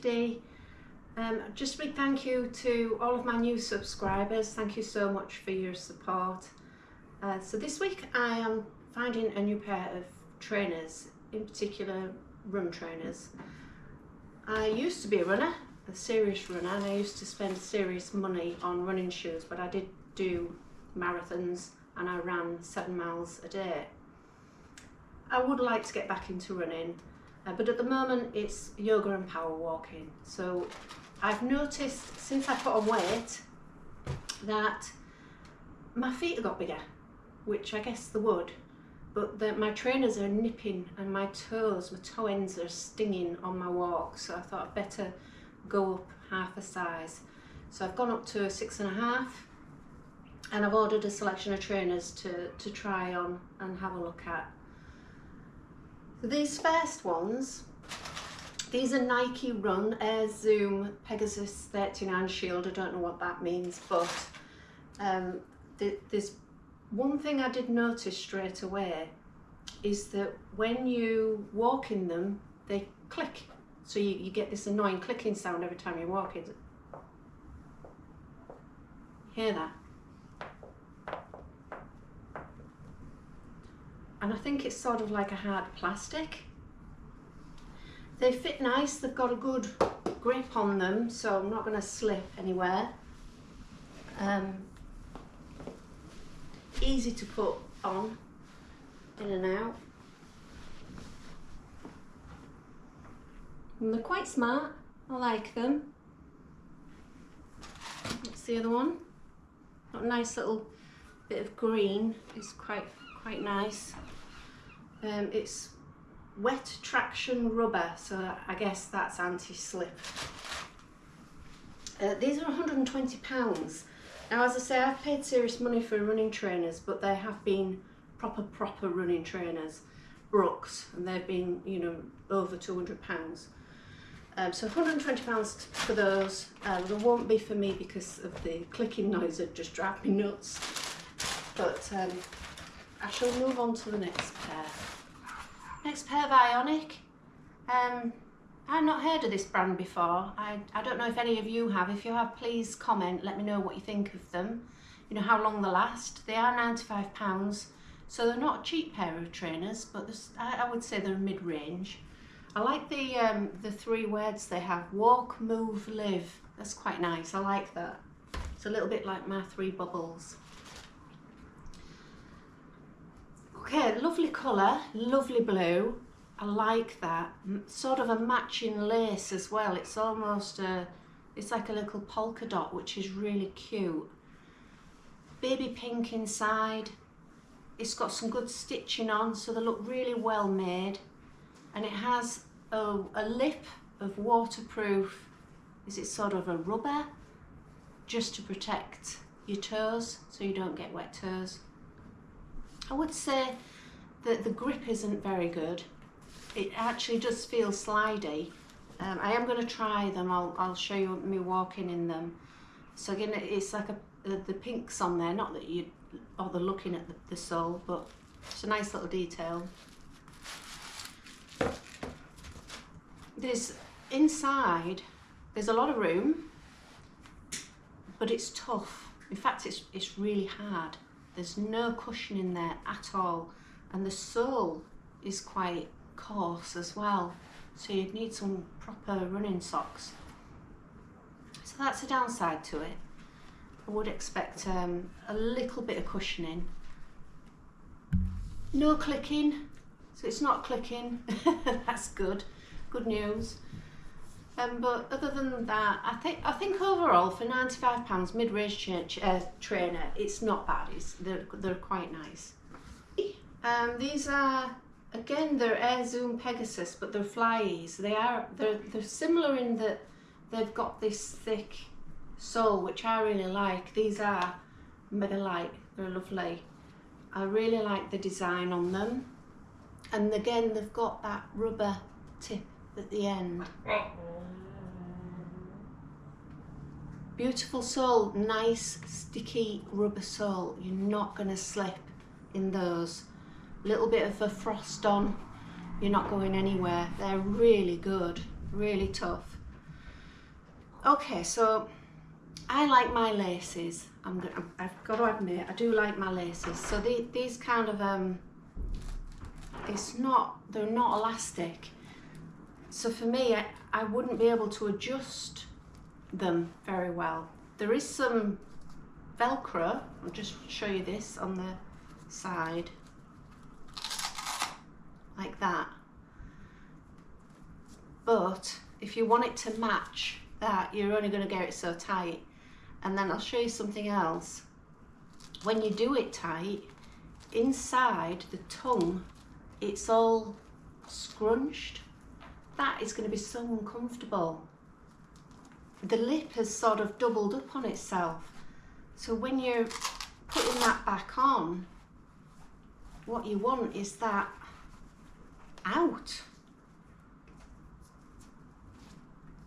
50. Just a big thank you to all of my new subscribers. Thank you so much for your support. So this week I am finding a new pair of trainers, in particular run trainers. I used to be a runner, a serious runner, and I used to spend serious money on running shoes, but I did do marathons and I ran 7 miles a day. I would like to get back into running, but at the moment it's yoga and power walking. So I've noticed since I put on weight that my feet have got bigger, which I guess they would, but my trainers are nipping and my toes, my toe ends are stinging on my walk, so I thought I'd better go up half a size. So I've gone up to a 6.5, and I've ordered a selection of trainers to try on and have a look at. So these first ones, these are Nike Run Air Zoom Pegasus 39 Shield. I don't know what that means, but there's one thing I did notice straight away is that when you walk in them, they click. So you get this annoying clicking sound every time you walk in. Hear that? And I think it's sort of like a hard plastic. They fit nice, they've got a good grip on them, so I'm not going to slip anywhere. Easy to put on, in and out. And they're quite smart, I like them. What's the other one? Got a nice little bit of green, it's quite nice. It's wet traction rubber, so I guess that's anti-slip. These are £120. Now, as I say, I've paid serious money for running trainers, but they have been proper running trainers, Brooks, and they've been, you know, over £200. So £120 for those. They won't be for me because of the clicking noise that just drive me nuts. But I shall move on to the next pair. Next pair, Vionic. I've not heard of this brand before. I don't know if any of you have. If you have, please comment, let me know what you think of them. You know, how long they last. They are £95, so they're not a cheap pair of trainers, but I would say they're mid-range. I like the 3 words they have: walk, move, live. That's quite nice, I like that. It's a little bit like my 3 bubbles. Okay, lovely colour, lovely blue. I like that. Sort of a matching lace as well. It's almost it's like a little polka dot, which is really cute. Baby pink inside. It's got some good stitching on, so they look really well made. And it has a lip of waterproof, is it sort of a rubber, just to protect your toes so you don't get wet toes. I would say that the grip isn't very good. It actually does feel slidey. I am going to try them. I'll show you me walking in them. So again, it's like the pinks on there, not that you bother looking at the sole, but it's a nice little detail. Inside, there's a lot of room, but it's tough. In fact, it's really hard. There's no cushion in there at all, and the sole is quite coarse as well, so you'd need some proper running socks. So that's a downside to it. I would expect a little bit of cushioning. No clicking, so it's not clicking. That's good news. But other than that, I think overall for £95 mid-range trainer, it's not bad. They're quite nice. These are, again, they're Air Zoom Pegasus, but they're FlyEase. They're similar in that they've got this thick sole, which I really like. These are mega light. They're lovely. I really like the design on them, and again, they've got that rubber tip at the end. Beautiful sole, nice sticky rubber sole. You're not going to slip in those. Little bit of a frost on, you're not going anywhere. They're really good, really tough. Okay, so I like my laces. I've got to admit, I do like my laces. So these kind of they're not elastic. So for me, I wouldn't be able to adjust them very well. There is some Velcro. I'll just show you this on the side, like that. But if you want it to match that, you're only going to get it so tight. And then I'll show you something else. When you do it tight, inside the tongue, it's all scrunched. That is going to be so uncomfortable. The lip has sort of doubled up on itself. So when you're putting that back on, what you want is that out.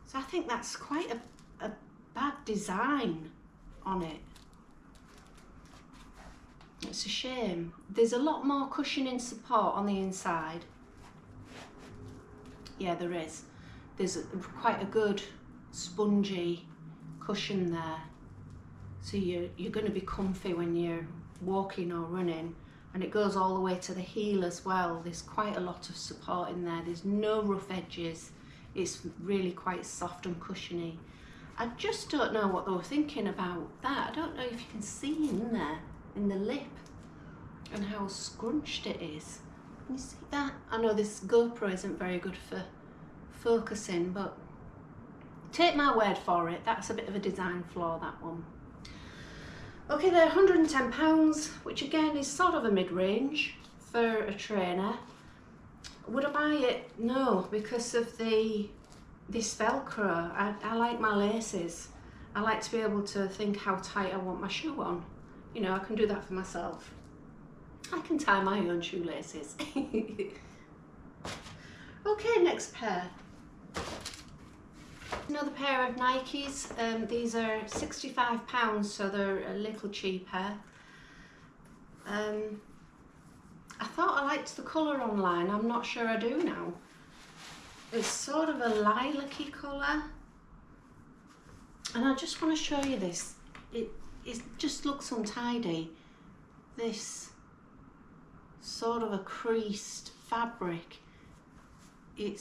So I think that's quite a bad design on it. It's a shame. There's a lot more cushioning support on the inside. Yeah, there is. There's quite a good spongy cushion there. So you're going to be comfy when you're walking or running. And it goes all the way to the heel as well. There's quite a lot of support in there. There's no rough edges. It's really quite soft and cushiony. I just don't know what they were thinking about that. I don't know if you can see in there, in the lip, and how scrunched it is. Can you see that? I know this GoPro isn't very good for focusing, but take my word for it, that's a bit of a design flaw, that one. Okay, they're £110, which again is sort of a mid-range for a trainer. Would I buy it? No, because of this Velcro. I like my laces. I like to be able to think how tight I want my shoe on. You know, I can do that for myself. I can tie my own shoelaces. Okay, next pair. Another pair of Nikes. These are £65, so they're a little cheaper. I thought I liked the colour online. I'm not sure I do now. It's sort of a lilac-y colour. And I just want to show you this. It just looks untidy. This sort of a creased fabric. It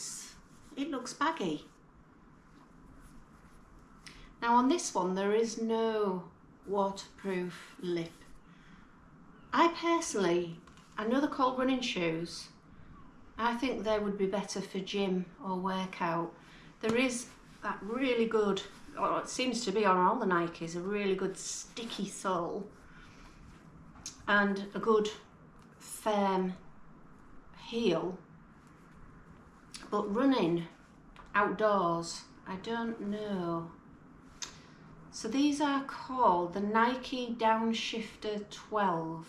looks baggy. Now on this one there is no waterproof lip. I know they're called running shoes. I think they would be better for gym or workout. There is that really good, or it seems to be on all the Nikes, a really good sticky sole and a good firm heel. But running outdoors, I don't know. So these are called the Nike Downshifter 12.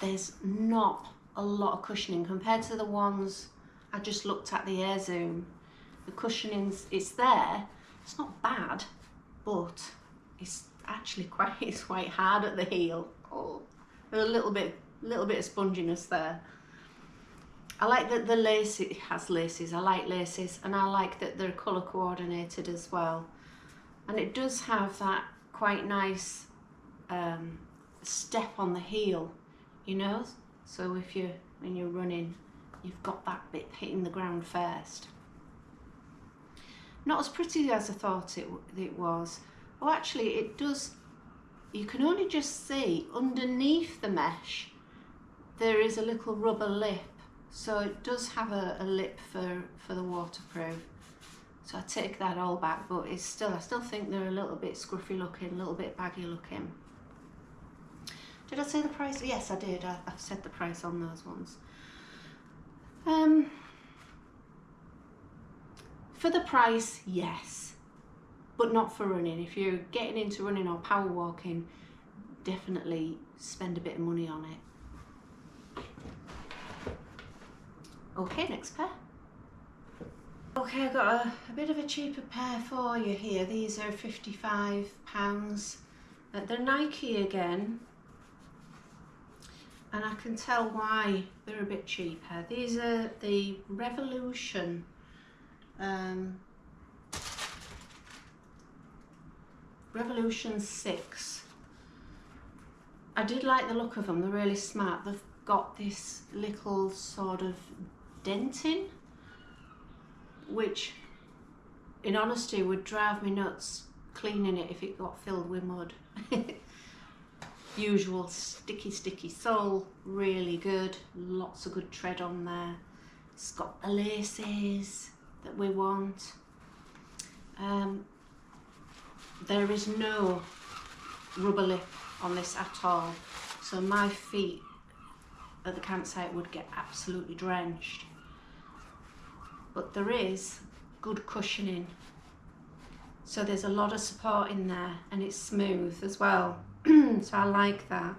There's not a lot of cushioning compared to the ones I just looked at, the Air Zoom. The cushioning's, it's there, it's not bad, but it's actually quite hard at the heel. Oh, a little bit of sponginess there. I like that the lace, it has laces, I like laces, and I like that they're colour coordinated as well. And it does have that quite nice step on the heel, you know? So when you're running, you've got that bit hitting the ground first. Not as pretty as I thought it was. Oh, actually it does, you can only just see underneath the mesh, there is a little rubber lip. So it does have a lip for the waterproof. So I take that all back, but I still think they're a little bit scruffy looking, a little bit baggy looking. Did I say the price? Yes, I did. I've said the price on those ones. For the price, yes, but not for running. If you're getting into running or power walking, definitely spend a bit of money on it. Okay, next pair. Okay, I've got a bit of a cheaper pair for you here. These are £55. They're Nike again. And I can tell why they're a bit cheaper. These are the Revolution Revolution 6. I did like the look of them, they're really smart. They've got this little sort of denting, which in honesty would drive me nuts cleaning it if it got filled with mud. Usual sticky sole, really good, lots of good tread on there. It's got the laces that we want. There is no rubber lip on this at all, so my feet at the campsite would get absolutely drenched. But there is good cushioning, so there's a lot of support in there, and it's smooth as well. So I like that.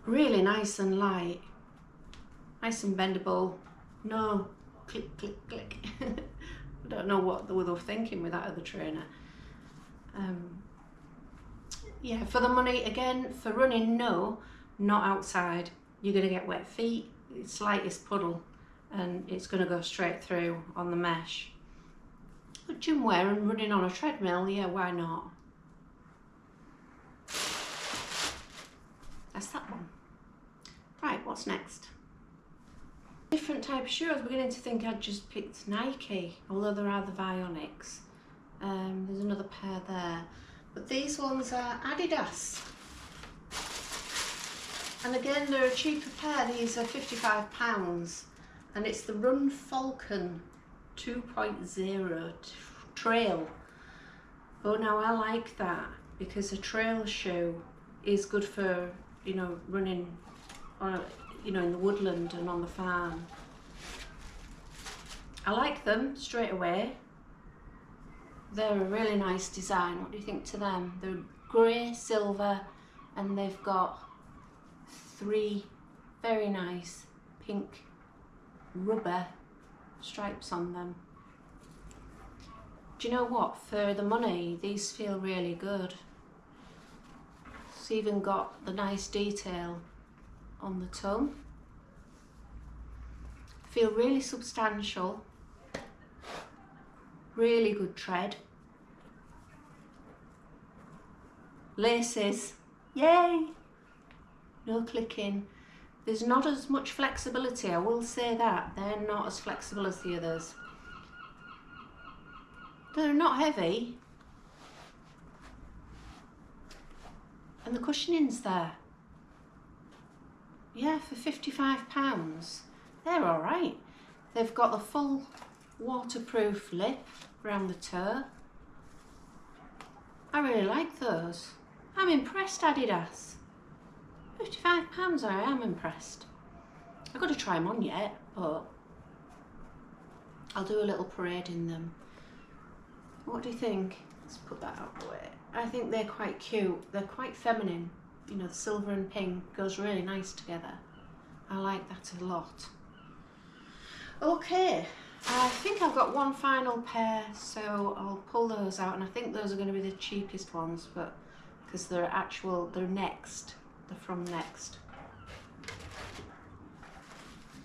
Really nice and light, nice and bendable, no click click click. I don't know what they were thinking with that other trainer. Yeah, for the money, again, for running, no, not outside. You're going to get wet feet, it's slightest puddle, and it's going to go straight through on the mesh. But gym wear and running on a treadmill, yeah, why not? That's that one. Right, what's next? Different type of shoes. I was beginning to think I'd just picked Nike, although there are the Vionics. There's another pair there. But these ones are Adidas. And again, they're a cheaper pair. These are £55. And it's the Run Falcon 2.0 trail. Oh, now I like that, because a trail shoe is good for, you know, running on, you know, in the woodland and on the farm. I like them straight away. They're a really nice design. What do you think to them? They're grey, silver, and they've got 3 very nice pink rubber stripes on them. Do you know what? For the money, these feel really good. It's even got the nice detail on the tongue. Feel really substantial. Really good tread. Laces, yay! No clicking. There's not as much flexibility, I will say that. They're not as flexible as the others. They're not heavy. And the cushioning's there. Yeah, for £55, they're all right. They've got the full waterproof lip around the toe. I really like those. I'm impressed, Adidas. £55, I am impressed. I've got to try them on yet, but I'll do a little parade in them. What do you think? Let's put that out of the way. I think they're quite cute. They're quite feminine. You know, the silver and pink goes really nice together. I like that a lot. Okay, I think I've got one final pair, so I'll pull those out, and I think those are going to be the cheapest ones, but because they're Next. They're from Next.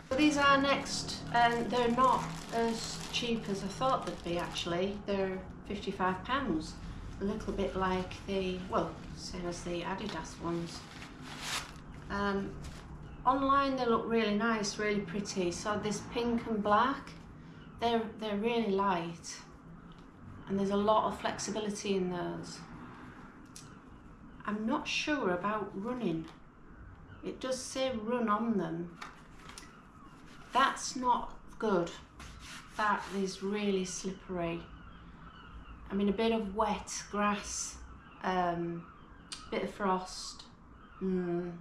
So these are Next, and they're not as cheap as I thought they'd be actually. They're £55. A little bit like the, well, same as the Adidas ones. Online they look really nice, really pretty. So this pink and black, they're really light, and there's a lot of flexibility in those. I'm not sure about running. It does say run on them. That's not good. That is really slippery. I mean, a bit of wet grass, bit of frost. I'm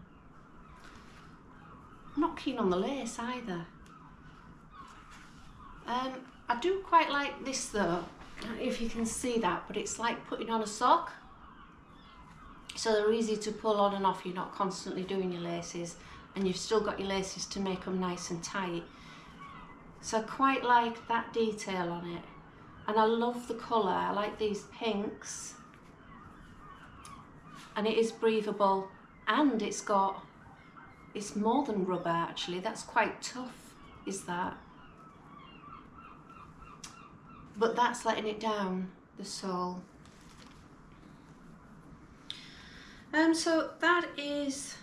not keen on the lace either. I do quite like this though. I don't know if you can see that, but it's like putting on a sock. So they're easy to pull on and off. You're not constantly doing your laces, and you've still got your laces to make them nice and tight. So I quite like that detail on it. And I love the colour. I like these pinks. And it is breathable, and it's more than rubber actually. That's quite tough, is that? but that's letting it down, the sole. So that is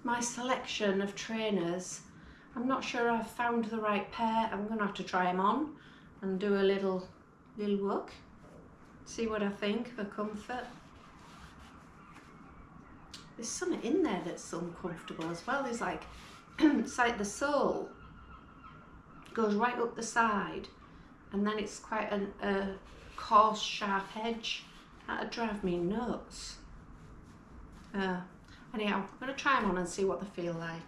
my selection of trainers. I'm not sure I've found the right pair. I'm going to have to try them on and do a little look, see what I think for comfort. There's something in there that's uncomfortable as well. There's like, it's like the sole goes right up the side, and then it's quite a coarse, sharp edge. That'd drive me nuts. Anyhow, I'm going to try them on and see what they feel like.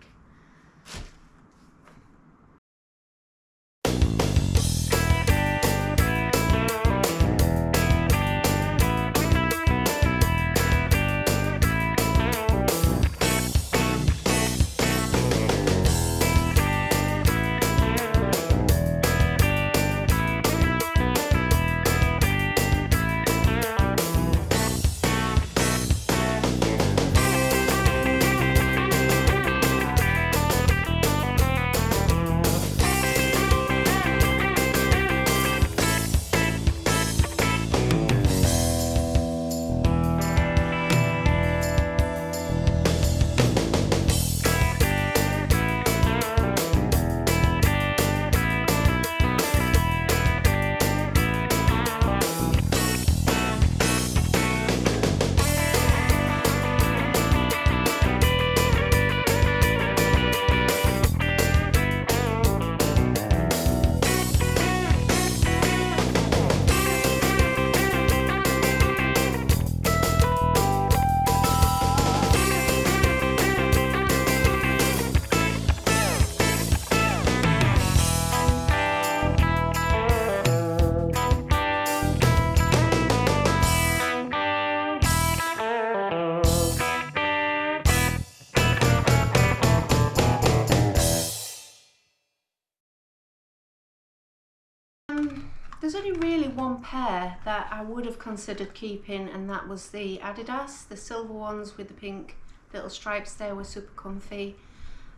There's only really one pair that I would have considered keeping, and that was the Adidas. The silver ones with the pink little stripes there were super comfy,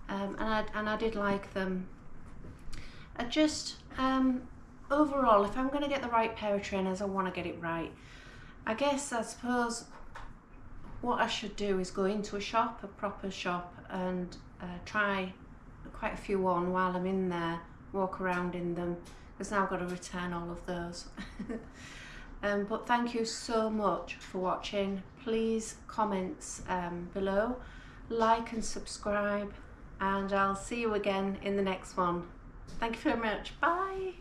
and I did like them. I just, overall, if I'm going to get the right pair of trainers, I want to get it right. I suppose what I should do is go into a shop, a proper shop, and try quite a few on while I'm in there, walk around in them, because now I've got to return all of those. But thank you so much for watching. Please comment below, like and subscribe, and I'll see you again in the next one. Thank you very much. Bye.